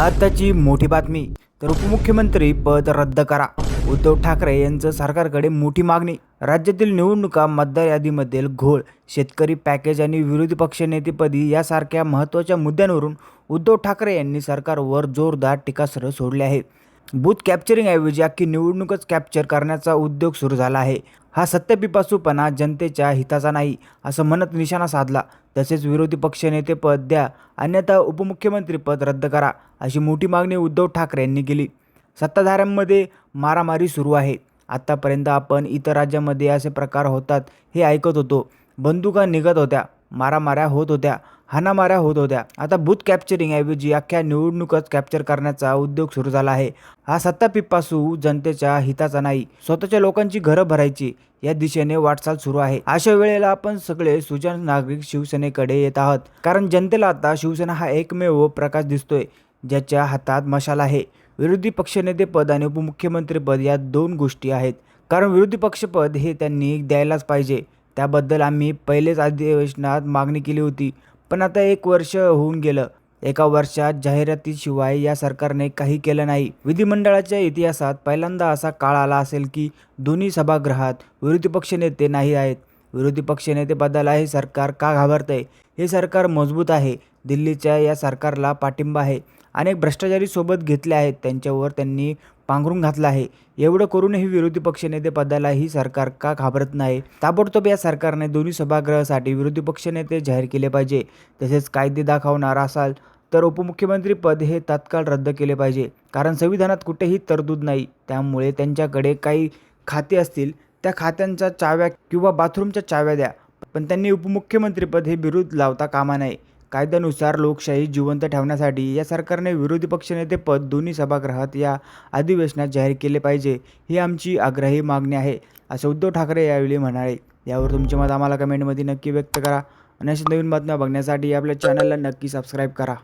आताची मोठी बातमी तर उपमुख्यमंत्री पद रद्द करा. उद्धव ठाकरे यांचं सरकारकडे मोठी मागणी. राज्यातील निवडणुका, मतदार यादीमधील घोळ, शेतकरी पॅकेज आणि विरोधी पक्षनेतेपदी यासारख्या महत्त्वाच्या मुद्द्यांवरून उद्धव ठाकरे यांनी सरकारवर जोरदार टीकास्त्र सोडले आहे. बूथ कॅप्चरिंगऐवजी अख्खी निवडणूकच कॅप्चर करण्याचा उद्योग सुरू झाला आहे. हा सत्तेपिपासूपणा जनतेच्या हिताचा नाही असं म्हणत निशाणा साधला. तसेच विरोधी पक्षनेतेपद द्या, अन्यथा उपमुख्यमंत्रीपद रद्द करा अशी मोठी मागणी उद्धव ठाकरे यांनी केली. सत्ताधाऱ्यांमध्ये मारामारी सुरू आहे. आतापर्यंत आपण इतर राज्यामध्ये असे प्रकार होतात हे ऐकत होतो. बंदुका निघत होत्या, मारामाऱ्या होत होत्या, हाणामाऱ्या होत होत्या. आता बूथ कॅप्चरिंगऐवजी अख्ख्या निवडणूकच कॅप्चर करण्याचा उद्योग सुरू झाला आहे. हा सत्तापिपासू जनतेच्या हिताचा नाही, स्वतःच्या लोकांची घरं भरायची या दिशेने वाटचाल सुरू आहे. अशा वेळेला आपण सगळे सुजाण नागरिक शिवसेनेकडे येत आहात, कारण जनतेला आता शिवसेना हा एकमेव प्रकाश दिसतोय ज्याच्या हातात मशाल आहे. विरोधी पक्षनेतेपद आणि उपमुख्यमंत्रीपद या दोन गोष्टी आहेत. कारण विरोधी पक्षपद हे त्यांनी द्यायलाच पाहिजे. त्याबद्दल आम्ही पहिलेच अधिवेशनात मागणी केली होती. पण आता 1 वर्ष होऊन गेलं. 1 वर्षात जाहिरातीशिवाय या सरकारने काही केलं नाही. विधिमंडळाच्या इतिहासात पहिल्यांदा असा काळ आला असेल की दोन्ही सभागृहात विरोधी पक्षनेते नाही आहेत. विरोधी पक्षनेतेपदाला हे सरकार का घाबरतंय? हे सरकार मजबूत आहे. दिल्लीच्या या सरकारला पाठिंबा आहे. अनेक भ्रष्टाचारी सोबत घेतले आहेत, त्यांच्यावर त्यांनी पांघरून घातलं आहे. एवढं करूनही विरोधी पक्षनेतेपदाला ही सरकार का घाबरत नाही? ताबडतोब या सरकारने दोन्ही सभागृहासाठी विरोधी पक्षनेते जाहीर केले पाहिजे. तसेच कायदे दाखवणार असाल तर उपमुख्यमंत्रीपद हे तात्काळ रद्द केले पाहिजे. कारण संविधानात कुठेही तरतूद नाही. त्यामुळे त्यांच्याकडे काही खाते असतील, त्या खात्यांच्या चाव्या किंवा बाथरूमच्या चाव्या द्या, पण त्यांनी उपमुख्यमंत्रीपद हे बिरुद लावता कामा नये. कायद्यानुसार लोकशाही जिवंत ठेवण्यासाठी या सरकारने विरोधी पक्षनेतेपद दोन्ही सभागृहात या अधिवेशनात जाहीर केले पाहिजे, ही आमची आग्रही मागणी आहे, असं उद्धव ठाकरे यावेळी म्हणाले. यावर तुमचे मत आम्हाला कमेंटमध्ये नक्की व्यक्त करा आणि अशा नवीन बातम्या बघण्यासाठी आपल्या चॅनलला नक्की सबस्क्राईब करा.